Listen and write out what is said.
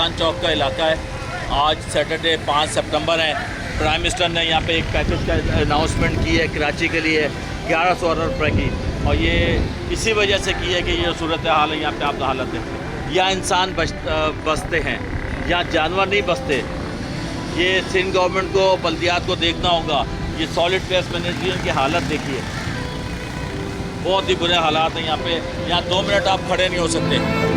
सुल्तान चौक का इलाका है। आज सैटरडे 5 सितंबर है। प्राइम मिनिस्टर ने यहाँ पे एक पैकेज का अनाउंसमेंट की है कराची के लिए 1100 अरब रुपये की, और ये इसी वजह से की है कि ये सूरत हाल है यहाँ पे। आप हालत है, यहाँ इंसान बसते हैं, यहाँ जानवर नहीं बसते। ये सिंध गवर्नमेंट को, बल्दियात को देखना होगा। ये सॉलिड वेस्ट मैनेजमेंट की हालत देखिए, बहुत ही बुरे हालात हैं यहाँ पे। यहाँ 2 मिनट आप खड़े नहीं हो सकते।